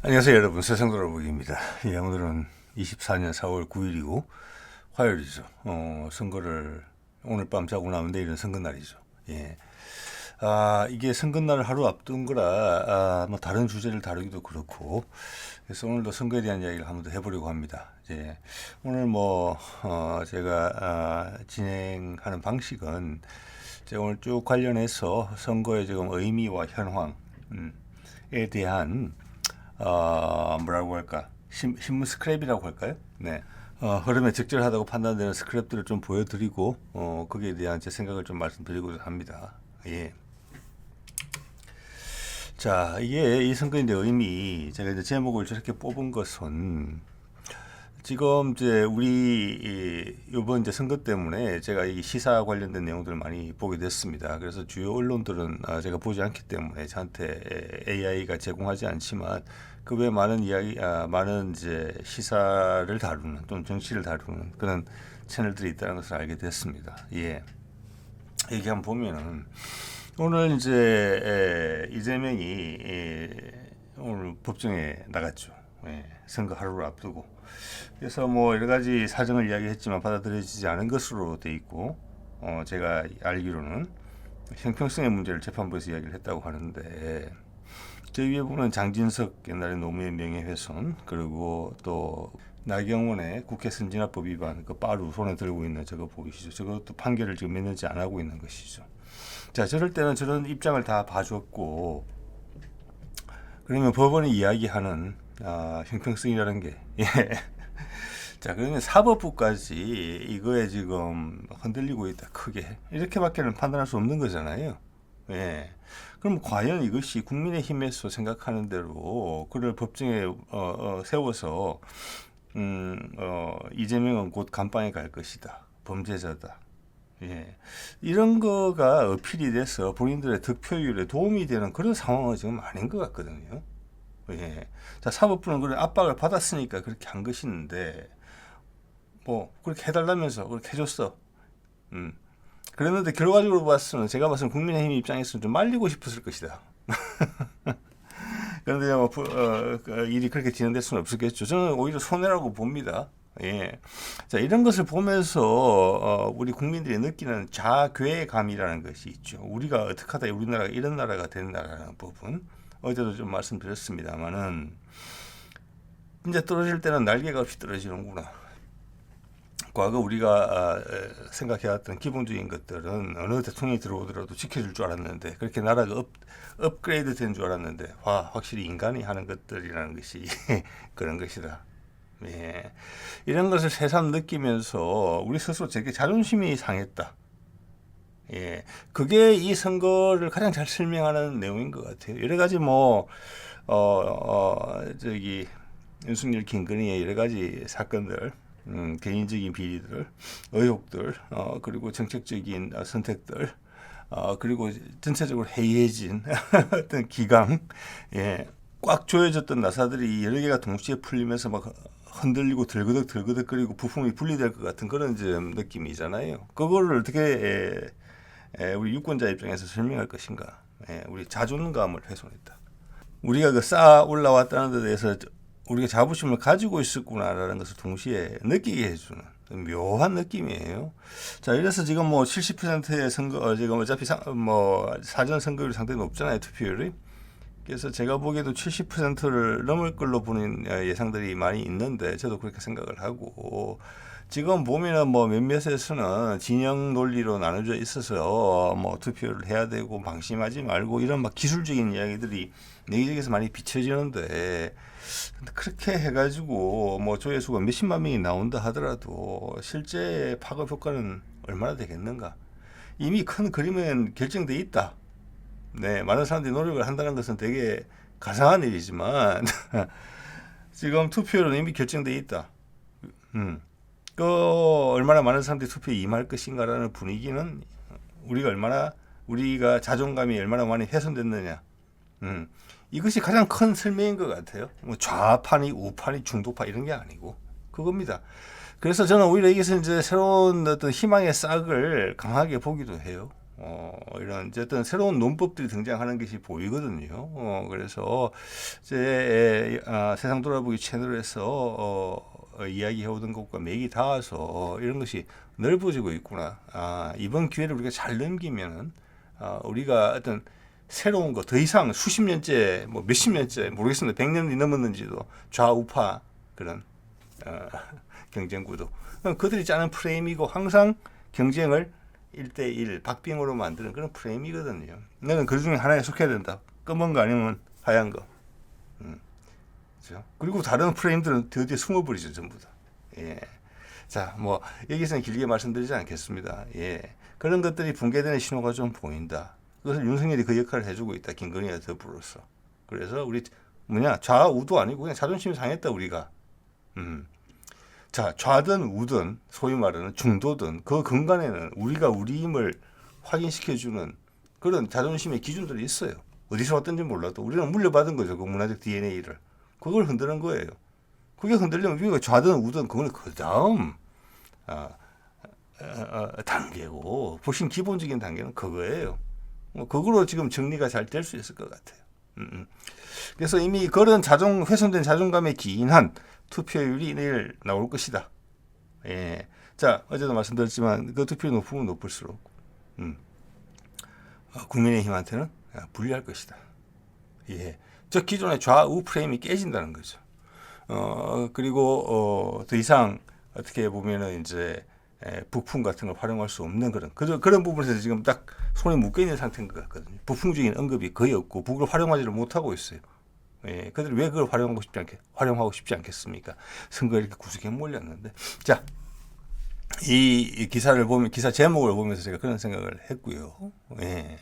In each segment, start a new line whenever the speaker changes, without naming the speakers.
안녕하세요 여러분, 세상돌아보기입니다. 예, 오늘은 24년 4월 9일이고 화요일이죠. 선거를 오늘 밤 자고 나면 내일은 선거날이죠. 예. 이게 선거날 하루 앞둔 거라 뭐 다른 주제를 다루기도 그렇고, 그래서 오늘도 선거에 대한 이야기를 한번 더 해보려고 합니다. 이제 오늘 제가 진행하는 방식은 제가 오늘 쭉 관련해서 선거의 지금 의미와 현황에 대한 뭐라고 할까? 신문 스크랩이라고 할까요? 네. 흐름에 적절하다고 판단되는 스크랩들을 좀 보여드리고, 거기에 대한 제 생각을 좀 말씀드리고자 합니다. 예. 자, 이게 이 선거인의 의미, 제가 이제 제목을 저렇게 뽑은 것은, 지금 이제 이번 이제 선거 때문에 제가 이 시사 관련된 내용들을 많이 보게 됐습니다. 그래서 주요 언론들은 제가 보지 않기 때문에 저한테 AI가 제공하지 않지만 그 외에 많은 많은 이제 시사를 다루는 또는 정치를 다루는 그런 채널들이 있다는 것을 알게 됐습니다. 예. 여기 한번 보면은 오늘 이제 이재명이 오늘 법정에 나갔죠. 예. 선거 하루를 앞두고. 그래서 뭐 여러 가지 사정을 이야기했지만 받아들여지지 않은 것으로 돼 있고, 제가 알기로는 형평성의 문제를 재판부에서 이야기를 했다고 하는데, 저 위에 보면 장진석 옛날에 노무현 명예훼손, 그리고 또 나경원의 국회 선진화법 위반 그 빠루 손에 들고 있는 저거 보이시죠? 저것도 판결을 지금 몇 년째 안 하고 있는 것이죠. 자, 저럴 때는 저런 입장을 다 봐줬고, 그러면 법원이 이야기하는 형평성이라는 게 예. 자, 그러면 사법부까지 이거에 지금 흔들리고 있다, 크게. 이렇게밖에는 판단할 수 없는 거잖아요. 예. 그럼 과연 이것이 국민의힘에서 생각하는 대로 그를 법정에 세워서 이재명은 곧 감방에 갈 것이다, 범죄자다. 예. 이런 거가 어필이 돼서 본인들의 득표율에 도움이 되는 그런 상황은 지금 아닌 것 같거든요. 예. 자, 사법부는 그런 압박을 받았으니까 그렇게 한 것인데, 뭐 그렇게 해달라면서 그렇게 해줬어. 그랬는데 결과적으로 봤으면, 제가 봤을 때 국민의힘 입장에서는 좀 말리고 싶었을 것이다. 그런데 일이 그렇게 진행될 수는 없었겠죠. 저는 오히려 손해라고 봅니다. 예. 자, 이런 것을 보면서 우리 국민들이 느끼는 자괴감이라는 것이 있죠. 우리가 어떻게 하다 우리나라가 이런 나라가 된다라는 부분, 어제도 좀 말씀드렸습니다만은, 이제 떨어질 때는 날개가 없이 떨어지는구나. 과거 우리가 생각해왔던 기본적인 것들은 어느 대통령이 들어오더라도 지켜줄 줄 알았는데, 그렇게 나라가 업그레이드 된 줄 알았는데, 확실히 인간이 하는 것들이라는 것이 그런 것이다. 예. 이런 것을 새삼 느끼면서 우리 스스로 되게 자존심이 상했다. 예. 그게 이 선거를 가장 잘 설명하는 내용인 것 같아요. 여러 가지 윤석열 김건희의 여러 가지 사건들, 개인적인 비리들, 의혹들, 그리고 정책적인 선택들, 그리고 전체적으로 해이해진 어떤 기강, 예, 꽉 조여졌던 나사들이 여러 개가 동시에 풀리면서 막 흔들리고 들그덕거리고 부품이 분리될 것 같은 그런 좀 느낌이잖아요. 그거를 어떻게 우리 유권자 입장에서 설명할 것인가? 우리 자존감을 훼손했다. 우리가 그 쌓아 올라왔다는 데 대해서 우리가 자부심을 가지고 있었구나라는 것을 동시에 느끼게 해주는 묘한 느낌이에요. 자, 이래서 지금 뭐 70%의 선거, 지금 어차피 사전 선거율이 상당히 높잖아요, 투표율이. 그래서 제가 보기에도 70%를 넘을 걸로 보는 예상들이 많이 있는데, 저도 그렇게 생각을 하고, 지금 보면은 몇몇에서는 진영 논리로 나눠져 있어서 투표를 해야 되고 방심하지 말고 이런 기술적인 이야기들이 여기저기서 많이 비춰지는데, 그렇게 해가지고 조회수가 몇십만 명이 나온다 하더라도 실제 파급 효과는 얼마나 되겠는가? 이미 큰 그림은 결정돼 있다. 네, 많은 사람들이 노력을 한다는 것은 되게 가상한 일이지만 지금 투표율은 이미 결정돼 있다. 그 얼마나 많은 사람들이 투표에 임할 것인가라는 분위기는 우리가 자존감이 얼마나 많이 훼손됐느냐. 이것이 가장 큰 설명인 것 같아요. 좌파니 우파니 중도파 이런 게 아니고 그겁니다. 그래서 저는 오히려 여기서 이제 새로운 어떤 희망의 싹을 강하게 보기도 해요. 이런 어쨌든 새로운 논법들이 등장하는 것이 보이거든요. 그래서 이제 세상 돌아보기 채널에서 이야기해오던 것과 맥이 닿아서 이런 것이 넓어지고 있구나. 이번 기회를 우리가 잘 넘기면은 우리가 어떤 새로운 거 더 이상 수십 년째 뭐 몇십 년째 모르겠습니다. 100년이 넘었는지도 좌우파 그런 경쟁 구도. 그들이 짜는 프레임이고 항상 경쟁을 1대1 박빙으로 만드는 그런 프레임이거든요. 나는 그 중에 하나에 속해야 된다. 검은 거 아니면 하얀 거. 그렇죠? 그리고 다른 프레임들은 어디에 숨어버리죠, 전부 다. 예. 자, 뭐 여기서는 길게 말씀드리지 않겠습니다. 예. 그런 것들이 붕괴되는 신호가 좀 보인다. 그것을 윤석열이 그 역할을 해주고 있다. 김건희와 더불어서. 그래서 우리 좌우도 아니고 그냥 자존심이 상했다 우리가. 자, 좌든 우든 소위 말하는 중도든 그 근간에는 우리가 우리임을 확인시켜주는 그런 자존심의 기준들이 있어요. 어디서 왔든지 몰라도 우리는 물려받은 거죠. 그 문화적 DNA를. 그걸 흔드는 거예요. 그게 흔들리면 우리가 좌든 우든 그건 그 다음 단계고 훨씬 기본적인 단계는 그거예요. 그거로 지금 정리가 잘 될 수 있을 것 같아요. 그래서 이미 그런 훼손된 자존감에 기인한 투표율이 내일 나올 것이다. 예. 자, 어제도 말씀드렸지만 그 투표율이 높으면 높을수록 국민의힘한테는 불리할 것이다. 예. 저 기존의 좌우 프레임이 깨진다는 거죠. 그리고 더 이상 어떻게 보면은 이제 부품 같은 걸 활용할 수 없는 그런 부분에서 지금 딱 손에 묶여 있는 상태인 것 같거든요. 부품적인 언급이 거의 없고 그걸 활용하지를 못하고 있어요. 예, 그들이 왜 그걸 활용하고 싶지 않겠습니까? 선거에 이렇게 구석에 몰렸는데. 자, 이 기사를 보면, 기사 제목을 보면서 제가 그런 생각을 했고요. 예.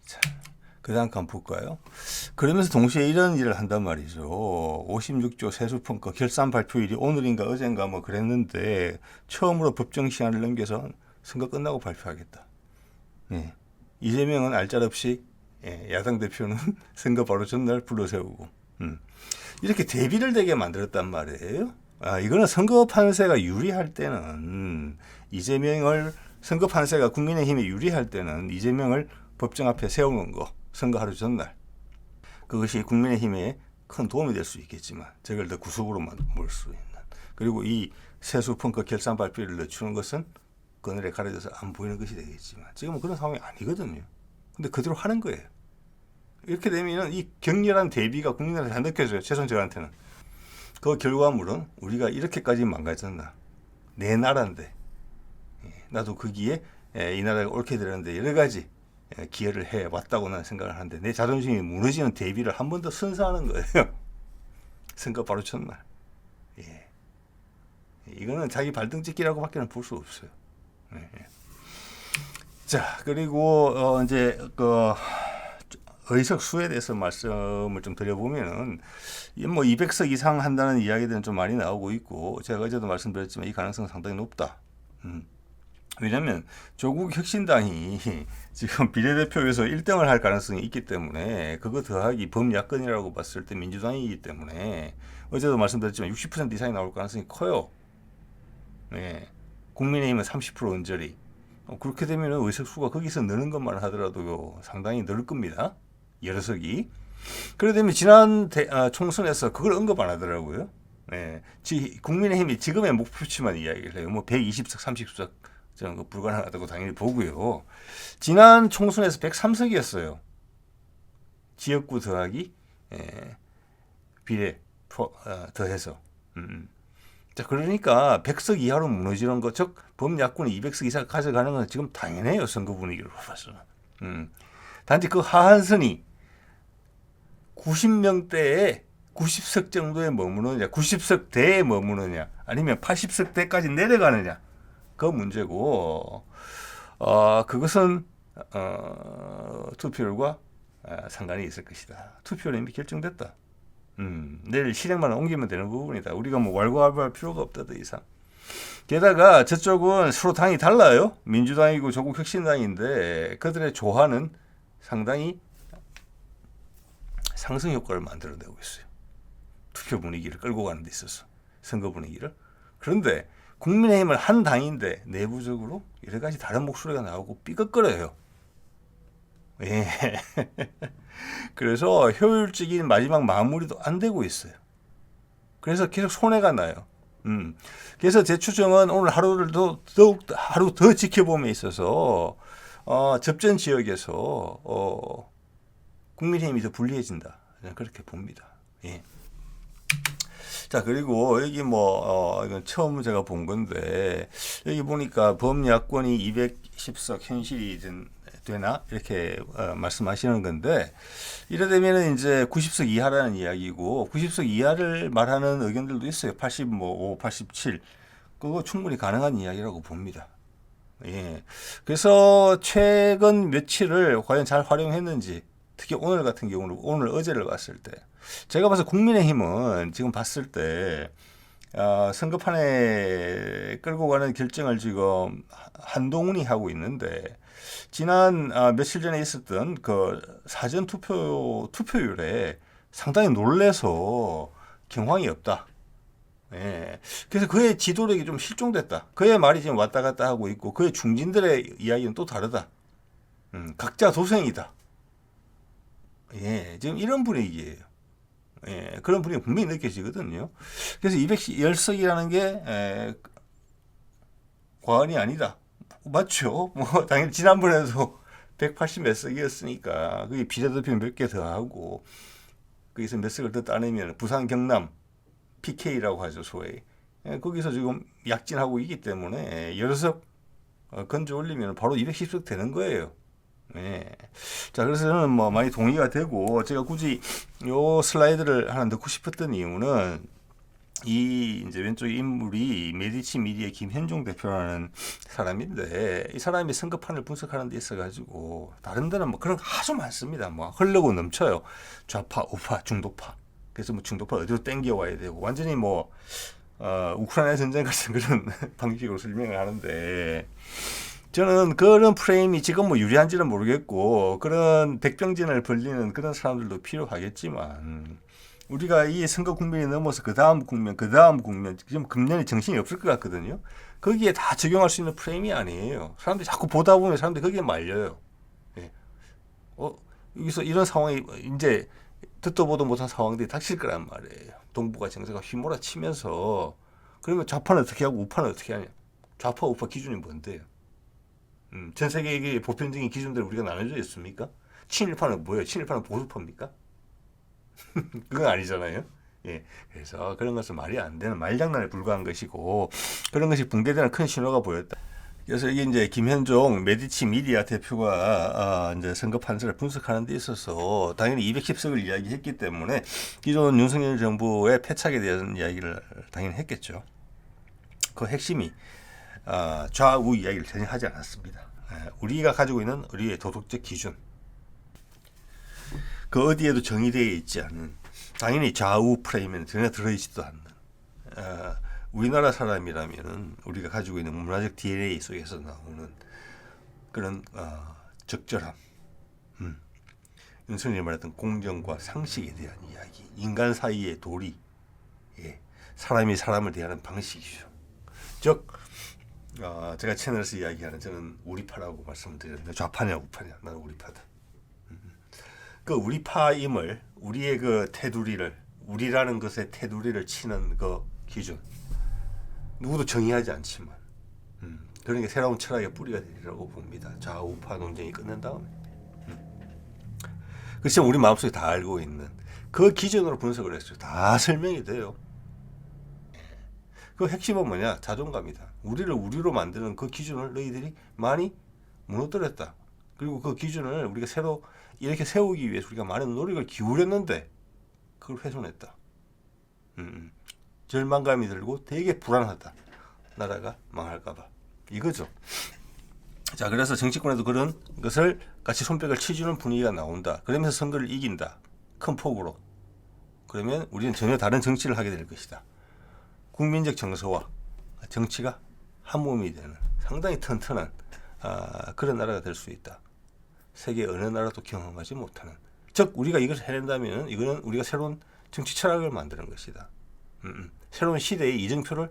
자, 그 다음 한번 볼까요? 그러면서 동시에 이런 일을 한단 말이죠. 56조 세수평가 결산 발표일이 오늘인가 어젠가 뭐 그랬는데 처음으로 법정 시한을 넘겨서 선거 끝나고 발표하겠다. 예. 이재명은 알짤없이 야당 대표는 선거 바로 전날 불러세우고 이렇게 대비를 되게 만들었단 말이에요. 이거는 선거 판세가 유리할 때는 이재명을 선거 판세가 국민의힘이 유리할 때는 이재명을 법정 앞에 세우는 거 선거 하루 전날 그것이 국민의힘에 큰 도움이 될 수 있겠지만 저걸 더 구속으로만 몰 수 있는 그리고 이 세수평가 결산 발표를 늦추는 것은 그늘에 가려져서 안 보이는 것이 되겠지만 지금은 그런 상황이 아니거든요. 근데 그대로 하는 거예요. 이렇게 되면 이 격렬한 대비가 국민들한테 안 느껴져요. 최소한 저한테는. 그 결과물은 우리가 이렇게까지 망가졌나. 내 나라인데. 나도 거기에 이 나라가 옳게 되는데 여러 가지 기여를 해왔다고 나는 생각을 하는데 내 자존심이 무너지는 대비를 한 번 더 선사하는 거예요. 선거 바로 첫날. 예. 이거는 자기 발등 찍기라고 밖에는 볼 수 없어요. 예. 자, 그리고 이제 의석 수에 대해서 말씀을 좀 드려보면은 뭐 200석 이상 한다는 이야기들은 좀 많이 나오고 있고 제가 어제도 말씀드렸지만 이 가능성은 상당히 높다. 왜냐하면 조국 혁신당이 지금 비례대표에서 1등을 할 가능성이 있기 때문에 그거 더하기 범야권이라고 봤을 때 민주당이기 때문에 어제도 말씀드렸지만 60% 이상이 나올 가능성이 커요. 네. 국민의힘은 30% 언저리. 그렇게 되면 의석수가 거기서 느는 것만 하더라도 상당히 늘 겁니다. 여러 석이. 그러다 보면 지난 총선에서 그걸 언급 안 하더라고요. 네. 국민의힘이 지금의 목표치만 이야기를 해요. 뭐 120석, 30석 저는 그 불가능하다고 당연히 보고요. 지난 총선에서 103석이었어요. 지역구 더하기 비례 더해서. 자, 그러니까 100석 이하로 무너지는 것, 즉 범야권이 200석 이상 가져가는 건 지금 당연해요. 선거 분위기로 봐서는. 단지 그 하한선이 90명대에 90석 정도에 머무느냐, 90석 대에 머무느냐, 아니면 80석 대까지 내려가느냐, 그 문제고, 그것은 투표율과 상관이 있을 것이다. 투표율은 이미 결정됐다. 내일 실행만 옮기면 되는 부분이다. 우리가 뭐 왈가왈부할 필요가 없다 더 이상. 게다가 저쪽은 서로 당이 달라요. 민주당이고 조국 혁신당인데 그들의 조화는 상당히 상승 효과를 만들어내고 있어요. 투표 분위기를 끌고 가는 데 있어서 선거 분위기를. 그런데 국민의힘은 한 당인데 내부적으로 여러 가지 다른 목소리가 나오고 삐걱거려요. 예. 그래서 효율적인 마지막 마무리도 안 되고 있어요. 그래서 계속 손해가 나요. 그래서 제 추정은 오늘 하루를 더욱 하루 더 지켜봄에 있어서 접전 지역에서 국민의힘이 더 불리해진다. 그렇게 봅니다. 예. 자, 그리고 여기 이건 처음 제가 본 건데, 여기 보니까 범야권이 210석 현실이 되나? 이렇게 말씀하시는 건데, 이래 되면은 이제 90석 이하라는 이야기고, 90석 이하를 말하는 의견들도 있어요. 85, 87. 그거 충분히 가능한 이야기라고 봅니다. 예. 그래서 최근 며칠을 과연 잘 활용했는지, 특히 오늘 같은 경우는 오늘 어제를 봤을 때, 제가 봐서 국민의힘은 지금 봤을 때 선거판에 끌고 가는 결정을 지금 한동훈이 하고 있는데, 지난 며칠 전에 있었던 그 사전 투표율에 상당히 놀래서 경황이 없다. 예. 그래서 그의 지도력이 좀 실종됐다. 그의 말이 지금 왔다 갔다 하고 있고, 그의 중진들의 이야기는 또 다르다. 각자 도생이다. 예, 지금 이런 분위기예요. 예, 그런 분위기가 분명히 느껴지거든요. 그래서 210석이라는 게 과언이 아니다. 맞죠? 뭐 당연히 지난번에도 180 몇 석이었으니까 그게 비례대표 몇 개 더 하고 거기서 몇 석을 더 따내면 부산 경남 PK라고 하죠, 소위. 예, 거기서 지금 약진하고 있기 때문에 여러 석 건져 올리면 바로 210석 되는 거예요. 예. 자, 그래서 저는 많이 동의가 되고, 제가 굳이 요 슬라이드를 하나 넣고 싶었던 이유는, 이 이제 왼쪽 인물이 메디치 미디어의 김현종 대표라는 사람인데, 이 사람이 선거판을 분석하는 데 있어가지고, 다른 데는 그런 거 아주 많습니다. 흐르고 넘쳐요. 좌파, 우파, 중도파. 그래서 중도파 어디로 땡겨와야 되고, 완전히 우크라이나 전쟁 같은 그런 방식으로 설명을 하는데, 저는 그런 프레임이 지금 유리한지는 모르겠고, 그런 백병진을 벌리는 그런 사람들도 필요하겠지만, 우리가 이 선거 국면이 넘어서 그 다음 국면, 지금 금년에 정신이 없을 것 같거든요. 거기에 다 적용할 수 있는 프레임이 아니에요. 사람들이 자꾸 보다 보면 사람들이 거기에 말려요. 예. 여기서 이런 상황이 이제 듣도 보도 못한 상황들이 닥칠 거란 말이에요. 동북아 정세가 휘몰아치면서, 그러면 좌파는 어떻게 하고 우파는 어떻게 하냐. 좌파, 우파 기준이 뭔데요? 전 세계의 보편적인 기준대로 우리가 나눠져 있습니까? 친일파는 뭐예요? 친일파는 보수파입니까? 그건 아니잖아요. 예. 그래서 그런 것은 말이 안 되는 말장난에 불과한 것이고, 그런 것이 붕괴되는 큰 신호가 보였다. 그래서 이게 이제 김현종 메디치 미디어 대표가 이제 선거 판세를 분석하는 데 있어서 당연히 210석을 이야기했기 때문에 기존 윤석열 정부의 패착에 대한 이야기를 당연히 했겠죠. 그 핵심이 좌우 이야기를 전혀 하지 않았습니다. 우리가 가지고 있는 우리의 도덕적 기준, 그 어디에도 정의되어 있지 않은, 당연히 좌우 프레임에는 전혀 들어있지도 않는, 우리나라 사람이라면 우리가 가지고 있는 문화적 DNA 속에서 나오는 그런 적절함, 윤석열이 말했던 공정과 상식에 대한 이야기, 인간 사이의 도리, 예, 사람이 사람을 대하는 방식이죠. 즉 제가 채널에서 이야기하는, 저는 우리파라고 말씀을 드렸는데, 좌파냐 우파냐, 나는 우리파다. 그 우리파임을, 우리의 그 테두리를, 우리라는 것의 테두리를 치는 그 기준, 누구도 정의하지 않지만, 그런 게 새로운 철학의 뿌리가 되리라고 봅니다. 좌우파 논쟁이 끝난 다음에. 그렇지만 우리 마음속에 다 알고 있는 그 기준으로 분석을 했어요. 다 설명이 돼요. 그 핵심은 뭐냐? 자존감이다. 우리를 우리로 만드는 그 기준을 너희들이 많이 무너뜨렸다. 그리고 그 기준을 우리가 새로 이렇게 세우기 위해서 우리가 많은 노력을 기울였는데 그걸 훼손했다. 절망감이 들고 되게 불안하다. 나라가 망할까봐. 이거죠. 자, 그래서 정치권에도 그런 것을 같이 손뼉을 치주는 분위기가 나온다. 그러면서 선거를 이긴다. 큰 폭으로. 그러면 우리는 전혀 다른 정치를 하게 될 것이다. 국민적 정서와 정치가 한 몸이 되는 상당히 튼튼한 그런 나라가 될 수 있다. 세계 어느 나라도 경험하지 못하는. 즉 우리가 이것을 해낸다면 이거는 우리가 새로운 정치 철학을 만드는 것이다. 새로운 시대의 이정표를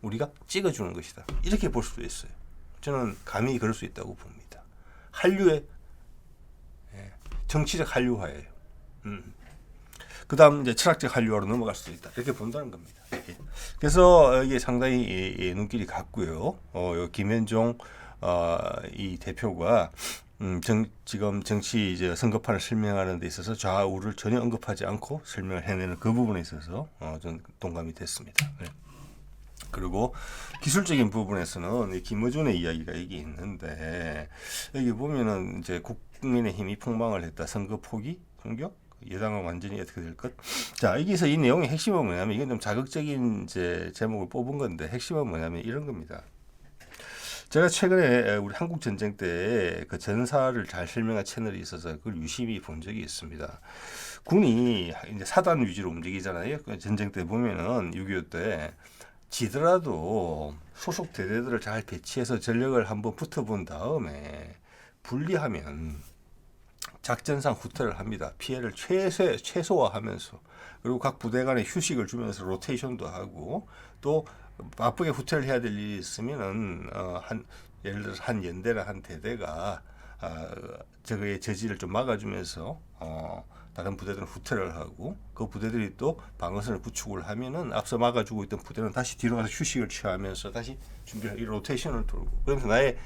우리가 찍어주는 것이다. 이렇게 볼 수도 있어요. 저는 감히 그럴 수 있다고 봅니다. 한류의 정치적 한류화예요. 그 다음 이제 철학적 한류화로 넘어갈 수도 있다. 이렇게 본다는 겁니다. 그래서 이게 상당히 눈길이 갔고요. 김현종 이 대표가 지금 정치 이제 선거판을 설명하는 데 있어서 좌우를 전혀 언급하지 않고 설명을 해내는 그 부분에 있어서 저는 동감이 됐습니다. 네. 그리고 기술적인 부분에서는 김어준의 이야기가 여기 있는데 여기 보면은 이제 국민의힘이 폭망을 했다. 선거 포기, 공격, 여당은 완전히 어떻게 될 것. 자, 여기서 이 내용의 핵심은 뭐냐면 이건 좀 자극적인 이제 제목을 뽑은 건데 핵심은 뭐냐면 이런 겁니다. 제가 최근에 우리 한국 전쟁 때 그 전사를 잘 설명한 채널이 있어서 그걸 유심히 본 적이 있습니다. 군이 이제 사단 위주로 움직이잖아요. 전쟁 때 보면은 6.25 때 지더라도 소속 대대들을 잘 배치해서 전력을 한번 붙어본 다음에 분리하면 작전상 후퇴를 합니다. 피해를 최소화하면서 그리고 각 부대 간에 휴식을 주면서 로테이션도 하고 또 바쁘게 후퇴를 해야 될 일이 있으면은 예를 들어서 한 연대나 한 대대가 저거의 저지를 좀 막아주면서 다른 부대들은 후퇴를 하고 그 부대들이 또 방어선을 구축을 하면은 앞서 막아주고 있던 부대는 다시 뒤로 가서 휴식을 취하면서 다시 준비를 이 로테이션을 돌고 그러면서 나의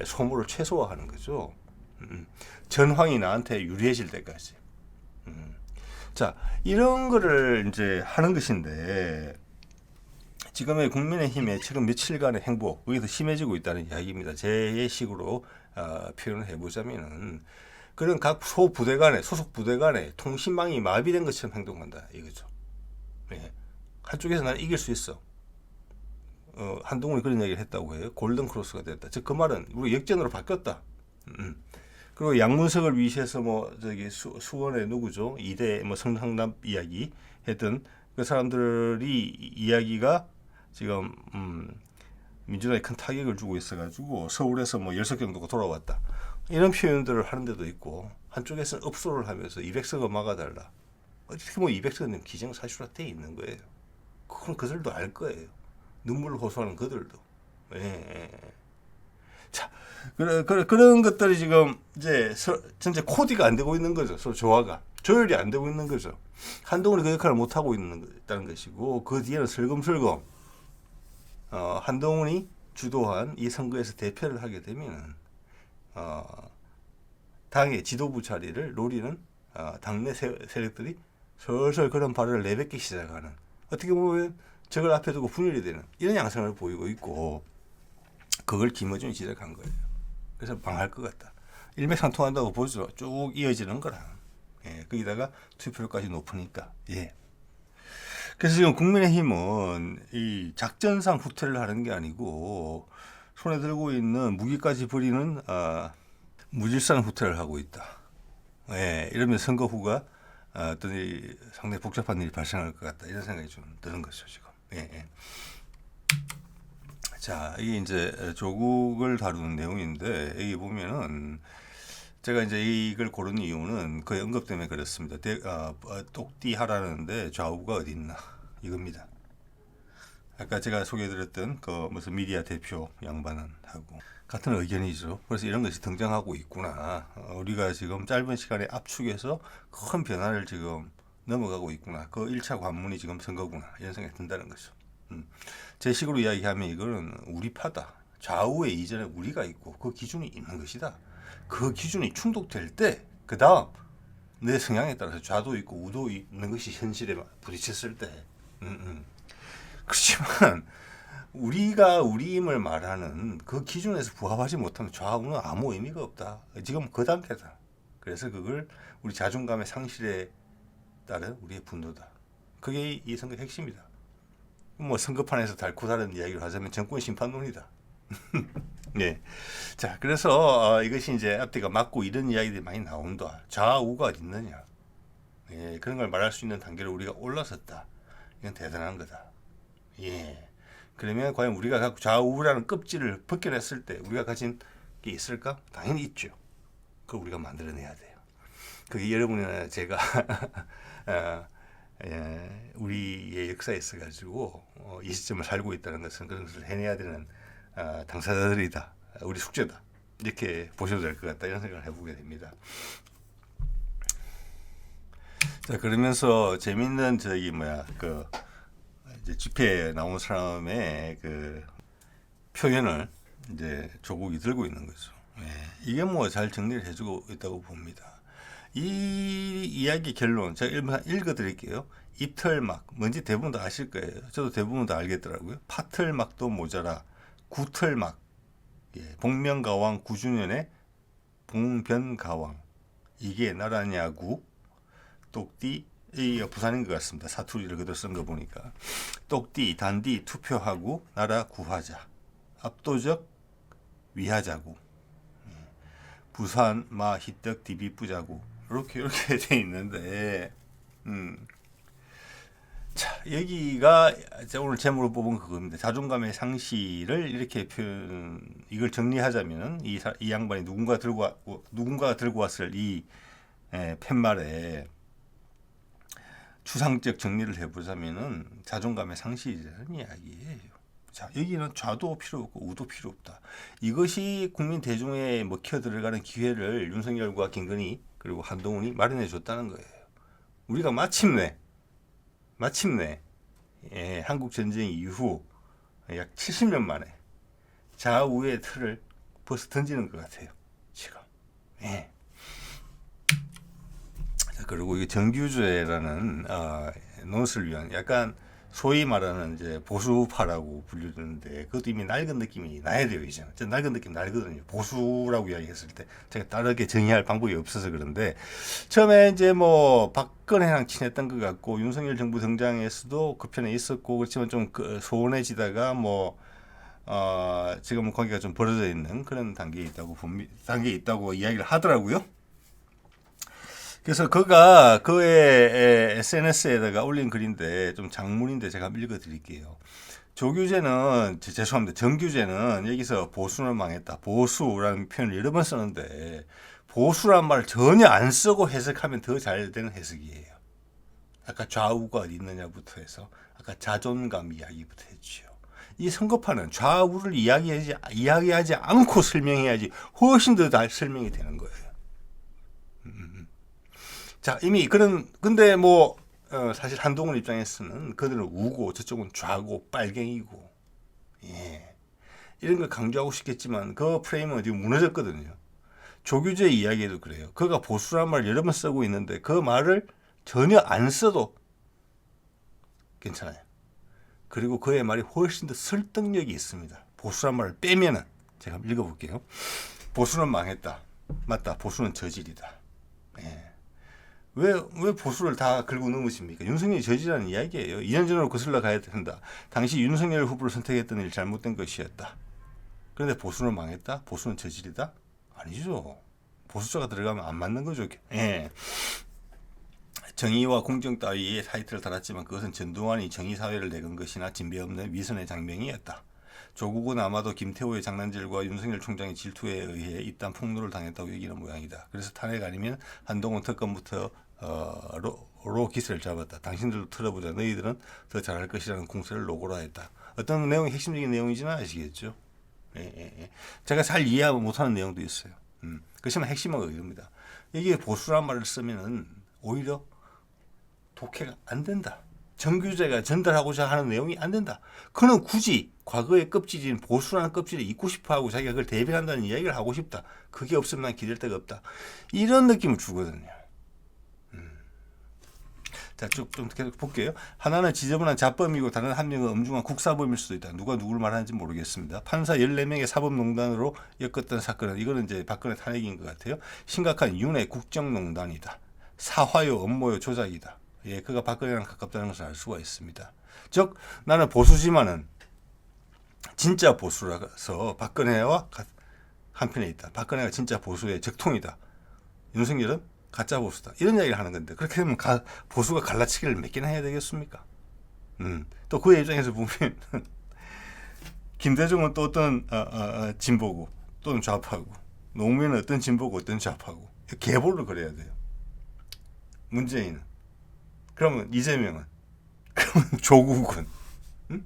소모를 최소화하는 거죠. 전황이 나한테 유리해질 때까지. 자, 이런 거를 이제 하는 것인데 지금의 국민의힘의 최근 며칠간의 행보 그게 더 심해지고 있다는 이야기입니다. 제 예식으로 표현을 해보자면은 그런 각 소부대 간에 소속 부대 간에 통신망이 마비된 것처럼 행동한다 이거죠. 네. 한쪽에서 나는 이길 수 있어. 한동훈이 그런 얘기를 했다고 해요. 골든 크로스가 됐다. 즉 그 말은 우리 역전으로 바뀌었다. 그리고 양문석을 위시해서 뭐 저기 수원의 누구죠? 이대 뭐 성상납 이야기 했던 그 사람들이 이야기가 지금 민주당에 큰 타격을 주고 있어가지고 서울에서 뭐 10석 정도가 돌아왔다. 이런 표현들을 하는 데도 있고 한쪽에서는 읍소를 하면서 200석을 막아달라. 어떻게 뭐 200석은 기정사실화되어 있는 거예요. 그건 그들도 알 거예요. 눈물을 호소하는 그들도. 예. 자, 그런 것들이 지금 이제 전체 코디가 안 되고 있는 거죠. 서로 조화가. 조율이 안 되고 있는 거죠. 한동훈이 그 역할을 못 하고 있다는 것이고 그 뒤에는 슬금슬금 한동훈이 주도한 이 선거에서 대표를 하게 되면은 당의 지도부 자리를 노리는 당내 세력들이 슬슬 그런 발언을 내뱉기 시작하는 어떻게 보면 저걸 앞에 두고 분열이 되는 이런 양상을 보이고 있고 그걸 김어준이 지적한 거예요. 그래서 망할 것 같다. 일맥상통한다고 보죠. 쭉 이어지는 거라. 예, 거기다가 투표율까지 높으니까. 예. 그래서 지금 국민의힘은 이 작전상 후퇴를 하는 게 아니고 손에 들고 있는 무기까지 버리는 무질서한 후퇴를 하고 있다. 예, 이러면 선거 후가 어떤 상당히 복잡한 일이 발생할 것 같다. 이런 생각이 좀 드는 거죠 지금. 예, 예. 자, 이게 이제 조국을 다루는 내용인데 여기 보면은 제가 이제 이걸 고른 이유는 그 언급 때문에 그렇습니다. 똑띠하라는데 좌우가 어디 있나 이겁니다. 아까 제가 소개해드렸던 그 무슨 미디어 대표 양반은 하고 같은 의견이죠. 그래서 이런 것이 등장하고 있구나. 우리가 지금 짧은 시간에 압축해서 큰 변화를 지금 넘어가고 있구나. 그 1차 관문이 지금 선거구나. 이런 생각이 든다는 거죠. 제 식으로 이야기하면 이거는 우리파다. 좌우에 이전에 우리가 있고 그 기준이 있는 것이다. 그 기준이 충족될 때 그 다음 내 성향에 따라서 좌도 있고 우도 있는 것이 현실에 부딪혔을 때 그렇지만 우리가 우리임을 말하는 그 기준에서 부합하지 못하면 좌우는 아무 의미가 없다. 지금 그 단계다. 그래서 그걸 우리 자존감의 상실에 따른 우리의 분노다. 그게 이 선거의 핵심이다. 뭐 선거판에서 달고 다른 이야기를 하자면 정권 심판론이다. 네. 자, 그래서 이것이 이제 앞뒤가 맞고 이런 이야기들이 많이 나온다. 좌우가 어디 있느냐. 예, 그런 걸 말할 수 있는 단계로 우리가 올라섰다. 이건 대단한 거다. 예. 그러면 과연 우리가 갖고 좌우라는 껍질을 벗겨냈을 때 우리가 가진 게 있을까? 당연히 있죠. 그걸 우리가 만들어내야 돼요. 그게 여러분이나 제가 우리의 역사에 있어가지고 이 시점을 살고 있다는 것은 그런 것을 해내야 되는 당사자들이다. 우리 숙제다. 이렇게 보셔도 될 것 같다. 이런 생각을 해보게 됩니다. 자, 그러면서 재밌는 이제 집회에 나온 사람의 그 표현을 이제 조국이 들고 있는 거죠. 이게 뭐 잘 정리를 해주고 있다고 봅니다. 이 이야기 결론 제가 읽어드릴게요. 입털막 뭔지 대부분 다 아실 거예요. 저도 대부분 다 알겠더라고요. 파털막도 모자라 구털막. 복면가왕 9주년에 봉변가왕 이게 나라냐구. 똑띠 이 부산인 것 같습니다. 사투리를 그대로 쓴 거 보니까 똑띠 단디 투표하고 나라 구하자. 압도적 위하자구. 부산 마 희떡 디비 뿌자구. 이렇게 돼 있는데 자, 여기가 오늘 제목으로 뽑은 그겁니다. 자존감의 상실을 이렇게 이걸 정리하자면 이 양반이 누군가가 들고 왔을 이 팻말에 추상적 정리를 해보자면은 자존감의 상실이라는 이야기예요. 자, 여기는 좌도 필요 없고 우도 필요 없다. 이것이 국민 대중에 먹혀 들어가는 기회를 윤석열과 김건희 그리고 한동훈이 마련해 줬다는 거예요. 우리가 마침내 한국 전쟁 이후 약 70년 만에 좌우의 틀을 벌써 던지는 것 같아요. 지금. 자, 그리고 이게 정규제라는 논술을 위한 약간 소위 말하는 이제 보수파라고 불리는데 그것도 이미 낡은 느낌이 나야 돼요. 이제 낡은 느낌 나거든요. 보수라고 이야기했을 때 제가 다르게 정의할 방법이 없어서 그런데 처음에 이제 뭐 박근혜랑 친했던 것 같고 윤석열 정부 등장에서도 그 편에 있었고 그렇지만 좀 소원해지다가 지금 관계가 좀 벌어져 있는 그런 단계에 있다고 이야기를 하더라고요. 그래서 그가 그의 SNS에다가 올린 글인데 좀 장문인데 제가 한번 읽어드릴게요. 조규제는 죄송합니다. 정규제는 여기서 보수는 망했다. 보수라는 표현을 여러 번 쓰는데 보수란 말을 전혀 안 쓰고 해석하면 더 잘 되는 해석이에요. 아까 좌우가 어디 있느냐부터 해서 아까 자존감 이야기부터 했죠. 이 선거판은 좌우를 이야기하지 않고 설명해야지 훨씬 더 잘 설명이 되는 거예요. 자, 이미 근데 사실 한동훈 입장에서는 그들은 우고 저쪽은 좌고 빨갱이고, 이런 걸 강조하고 싶겠지만 그 프레임은 지금 무너졌거든요. 조규제 이야기에도 그래요. 그가 보수란 말을 여러 번 쓰고 있는데 그 말을 전혀 안 써도 괜찮아요. 그리고 그의 말이 훨씬 더 설득력이 있습니다. 보수란 말을 빼면은 제가 한번 읽어볼게요. 보수는 망했다. 맞다. 보수는 저질이다. 왜 보수를 다 긁고 넘으십니까? 윤석열이 저지라는 이야기예요. 2년 전으로 거슬러 가야 된다. 당시 윤석열 후보를 선택했던 일 잘못된 것이었다. 그런데 보수는 망했다? 보수는 저질이다? 아니죠. 보수자가 들어가면 안 맞는 거죠. 정의와 공정 따위의 타이틀을 달았지만 그것은 전두환이 정의사회를 내건 것이나 진배 없는 위선의 장명이었다. 조국은 아마도 김태호의 장난질과 윤석열 총장의 질투에 의해 이딴 폭로를 당했다고 여기는 모양이다. 그래서 탄핵 아니면 한동훈 특검부터 로 기세를 잡았다. 당신들도 틀어보자. 너희들은 더 잘할 것이라는 공세를 노고라 했다. 어떤 내용이 핵심적인 내용이지는 아시겠죠? 제가 잘 이해 못하는 내용도 있어요. 그렇지만 핵심은 이겁니다. 이게 보수란 말을 쓰면은 오히려 독해가 안 된다. 정규제가 전달하고자 하는 내용이 안 된다. 그는 굳이 과거의 껍질인 보수라는 껍질을 잊고 싶어하고 자기가 그걸 대변한다는 이야기를 하고 싶다. 그게 없으면 난 기댈 데가 없다. 이런 느낌을 주거든요. 자, 쭉 좀 계속 볼게요. 하나는 지저분한 자범이고 다른 한 명은 엄중한 국사범일 수도 있다. 누가 누구를 말하는지 모르겠습니다. 판사 14명의 사법농단으로 엮었던 사건은 이거는 이제 박근혜 탄핵인 것 같아요. 심각한 윤회 국정농단이다. 사화요, 업무요, 조작이다. 그가 박근혜랑 가깝다는 것을 알 수가 있습니다. 즉 나는 보수지만은 진짜 보수라서 박근혜와 한편에 있다. 박근혜가 진짜 보수의 적통이다. 윤석열은 가짜 보수다. 이런 이야기를 하는 건데 그렇게 되면 보수가 갈라치기를 몇 개나 해야 되겠습니까? 또 그의 입장에서 보면 김대중은 또 어떤 진보고 또는 좌파고 노무현은 어떤 진보고 어떤 좌파고 계보를 그려야 돼요. 문재인은 그러면 이재명은? 그러면 조국은? 응?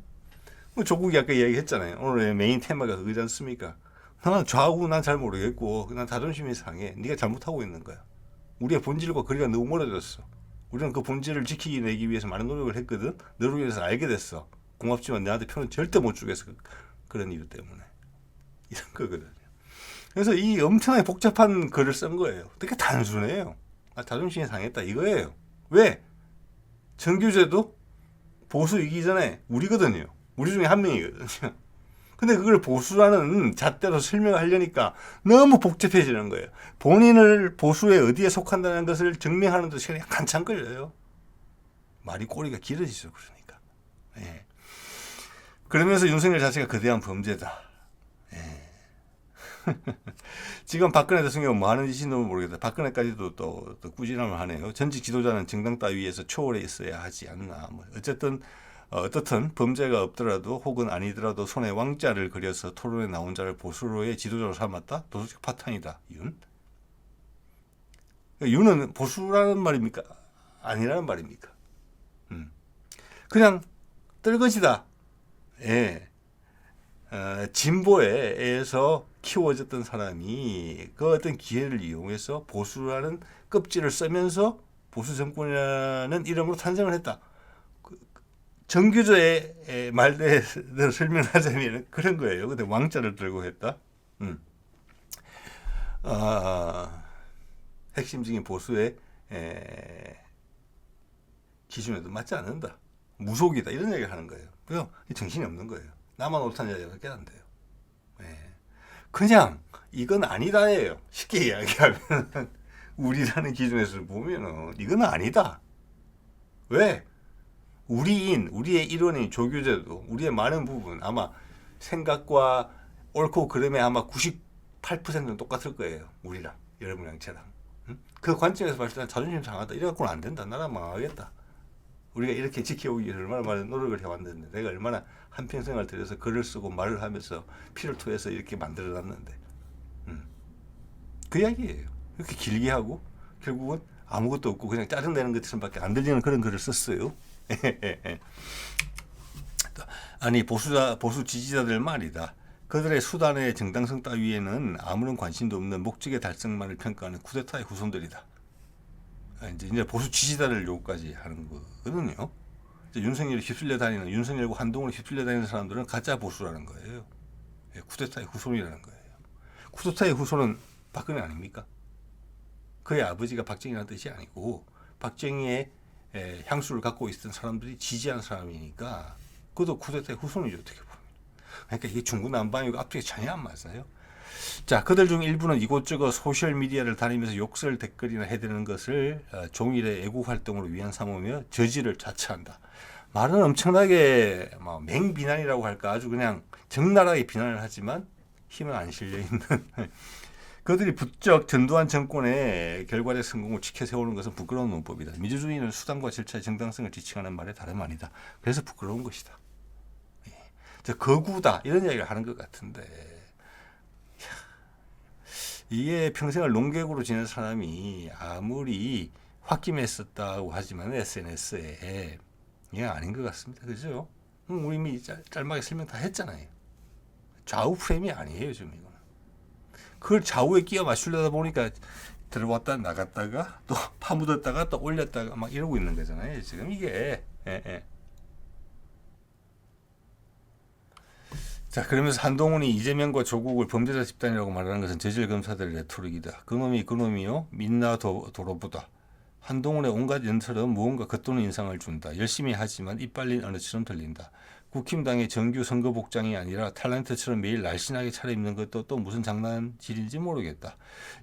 뭐 조국이 아까 이야기했잖아요. 오늘 메인 테마가 그거지 않습니까? 나는 좌우 난 잘 모르겠고 난 자존심이 상해. 네가 잘못하고 있는 거야. 우리의 본질과 거리가 너무 멀어졌어. 우리는 그 본질을 지키기 내기 위해서 많은 노력을 했거든. 너를 위해서 알게 됐어. 고맙지만 내한테 표는 절대 못 주겠어. 그런 이유 때문에. 이런 거거든요. 그래서 이 엄청나게 복잡한 글을 쓴 거예요. 되게 단순해요. 자존심이 상했다 이거예요. 왜? 정규제도 보수이기 전에 우리거든요. 우리 중에 한 명이거든요. 근데 그걸 보수라는 잣대로 설명하려니까 너무 복잡해지는 거예요. 본인을 보수에 어디에 속한다는 것을 증명하는 데 시간이 한참 걸려요. 말이 꼬리가 길어지죠. 그러니까. 예. 그러면서 윤석열 자체가 거대한 범죄다. 예. 지금 박근혜 대통령은 뭐 하는 짓인지 모르겠다. 박근혜까지도 또 꾸지람을 하네요. 전직 지도자는 정당 따위에서 초월해 있어야 하지 않나. 뭐 어떻든 범죄가 없더라도 혹은 아니더라도 손에 왕자를 그려서 토론에 나온 자를 보수로의 지도자로 삼았다? 도덕적 파탄이다. 윤은 보수라는 말입니까? 아니라는 말입니까? 그냥 떨거지다. 예. 진보에 의해서 키워졌던 사람이 그 어떤 기회를 이용해서 보수라는 껍질을 쓰면서 보수 정권이라는 이름으로 탄생을 했다. 정규조의 말대로 설명하자면 그런 거예요. 근데 왕자를 들고 했다. 핵심적인 보수의 기준에도 맞지 않는다. 무속이다. 이런 얘기를 하는 거예요. 그래서 정신이 없는 거예요. 나만 옳다는 이야기밖에 안 돼요. 그냥 이건 아니다예요. 쉽게 이야기하면 우리라는 기준에서 보면은 이건 아니다. 왜? 우리의 일원인 조규제도 우리의 많은 부분 아마 생각과 옳고 그름에 아마 98%는 똑같을 거예요. 우리랑 여러분이랑 저랑. 그 관점에서 봤을 때 자존심 상하다. 이래갖고는 안 된다. 나라 망하겠다. 우리가 이렇게 지켜오기 위해서 얼마나 많은 노력을 해왔는데 내가 얼마나 한평생을 들여서 글을 쓰고 말을 하면서 피를 토해서 이렇게 만들어놨는데 그 이야기예요. 이렇게 길게 하고 결국은 아무것도 없고 그냥 짜증내는 것처럼밖에 안 들리는 그런 글을 썼어요. 아니 보수 지지자들 말이다. 그들의 수단의 정당성 따위에는 아무런 관심도 없는 목적의 달성만을 평가하는 쿠데타의 후손들이다. 이제 보수 지지자를 요구까지 하는 거거든요. 윤석열이 휩쓸려 다니는 윤석열과 한동훈을 휩쓸려 다니는 사람들은 가짜 보수라는 거예요. 쿠데타의 후손이라는 거예요. 쿠데타의 후손은 박근혜 아닙니까? 그의 아버지가 박정희라는 뜻이 아니고 박정희의 향수를 갖고 있던 사람들이 지지한 사람이니까 그것도 쿠데타의 후손이죠. 어떻게 보면. 그러니까 이게 중구난방이고 앞뒤가 전혀 안 맞아요. 자, 그들 중 일부는 이곳저곳 소셜미디어를 다니면서 욕설 댓글이나 해대는 것을 종일의 애국 활동으로 위안 삼으며 저지를 자처한다. 말은 엄청나게 맹비난이라고 할까 아주 그냥 적나라하게 비난을 하지만 힘은 안 실려있는 그들이 부쩍 전두환 정권의 결과적 성공을 지켜세우는 것은 부끄러운 논법이다. 민주주의는 수단과 절차의 정당성을 지칭하는 말에 다름 아니다. 그래서 부끄러운 것이다. 거구다 이런 이야기를 하는 것 같은데 이게 평생을 농객으로 지낸 사람이 아무리 홧김했었다고 하지만 SNS에 이게 아닌 것 같습니다. 그죠? 우리 이미 짤막하게 설명 다 했잖아요. 좌우 프레임이 아니에요. 지금 이거는. 그걸 좌우에 끼워 맞추려다 보니까 들어왔다 나갔다가 또 파묻었다가 또 올렸다가 막 이러고 있는 거잖아요. 지금 이게 자, 그러면서 한동훈이 이재명과 조국을 범죄자 집단이라고 말하는 것은 저질 검사들의 레토릭이다. 그놈이요 민나 도로보다. 한동훈의 온갖 연설은 무언가 겉도는 인상을 준다. 열심히 하지만 이빨린 어느처럼 들린다. 국힘당의 정규 선거복장이 아니라 탤런트처럼 매일 날씬하게 차려입는 것도 또 무슨 장난질인지 모르겠다.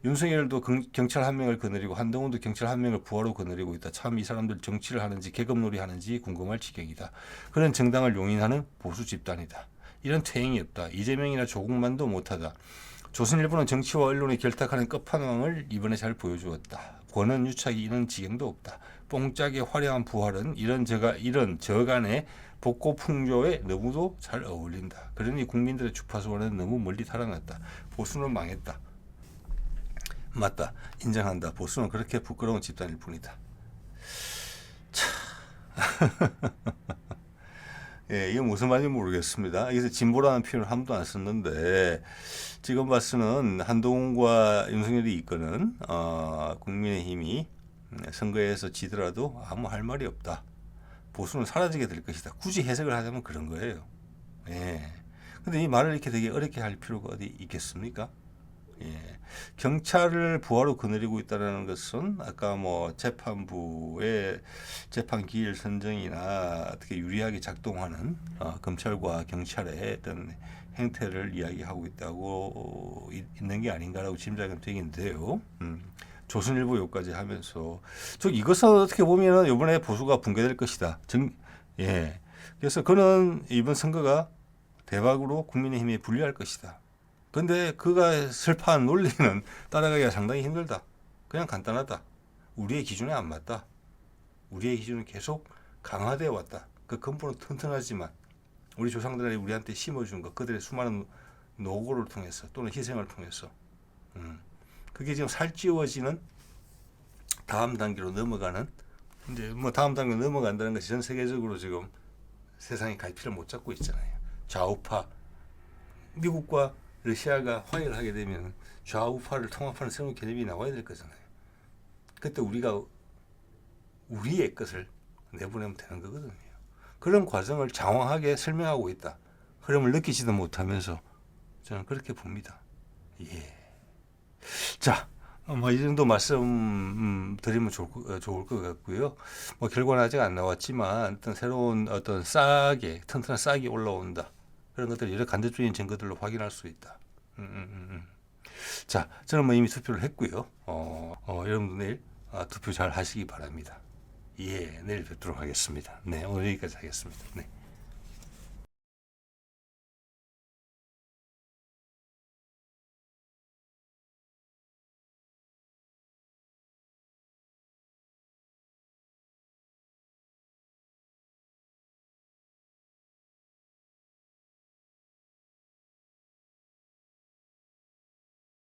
윤석열도 경찰 한 명을 거느리고 한동훈도 경찰 한 명을 부하로 거느리고 있다. 참 이 사람들 정치를 하는지 계급놀이 하는지 궁금할 지경이다. 그런 정당을 용인하는 보수 집단이다. 이런 퇴행이 없다. 이재명이나 조국만도 못하다. 조선일보는 정치와 언론이 결탁하는 끝판왕을 이번에 잘 보여주었다. 권한 유착이 이런 지경도 없다. 뽕짝의 화려한 부활은 이런 저간의 복고 풍조에 너무도 잘 어울린다. 그러니 국민들의 주파수와는 너무 멀리 달아났다. 보수는 망했다. 맞다. 인정한다. 보수는 그렇게 부끄러운 집단일 뿐이다. 참. 예, 이게 무슨 말인지 모르겠습니다. 여기서 진보라는 표현을 한 번도 안 썼는데 지금 봐서는 한동훈과 윤석열이 이끄는 국민의힘이 선거에서 지더라도 아무 할 말이 없다. 보수는 사라지게 될 것이다. 굳이 해석을 하자면 그런 거예요. 예. 근데 이 말을 이렇게 되게 어렵게 할 필요가 어디 있겠습니까? 예. 경찰을 부하로 거느리고 있다는 것은 아까 뭐 재판부의 재판 기일 선정이나 어떻게 유리하게 작동하는 검찰과 경찰의 어떤 행태를 이야기하고 있다고 있는 게 아닌가라고 짐작은 되긴데요. 조선일보 요까지 하면서 이것은 어떻게 보면은 이번에 보수가 붕괴될 것이다. 예. 그래서 그는 이번 선거가 대박으로 국민의힘에 불리할 것이다. 근데 그가 설파한 논리는 따라가기가 상당히 힘들다. 그냥 간단하다. 우리의 기준에 안 맞다. 우리의 기준은 계속 강화되어 왔다. 그 근본은 튼튼하지만 우리 조상들이 우리한테 심어준 것, 그들의 수많은 노고를 통해서 또는 희생을 통해서 그게 지금 살찌워지는 다음 단계로 넘어가는, 이제 뭐 다음 단계로 넘어간다는 것이 전 세계적으로 지금 세상이 갈피를 못 잡고 있잖아요. 좌우파, 미국과 러시아가 화해를 하게 되면 좌우파를 통합하는 새로운 개념이 나와야 될 거잖아요. 그때 우리가 우리의 것을 내보내면 되는 거거든요. 그런 과정을 장황하게 설명하고 있다. 흐름을 느끼지도 못하면서 저는 그렇게 봅니다. 예. 자, 뭐 이 정도 말씀 드리면 좋을 것 같고요. 뭐 결과는 아직 안 나왔지만 어떤 새로운 어떤 튼튼한 싹이 올라온다. 그런 것들을 여러 간접적인 증거들로 확인할 수 있다. 자, 저는 뭐 이미 투표를 했고요. 여러분도 내일 투표 잘 하시기 바랍니다. 예, 내일 뵙도록 하겠습니다. 네, 오늘 여기까지 하겠습니다. 네.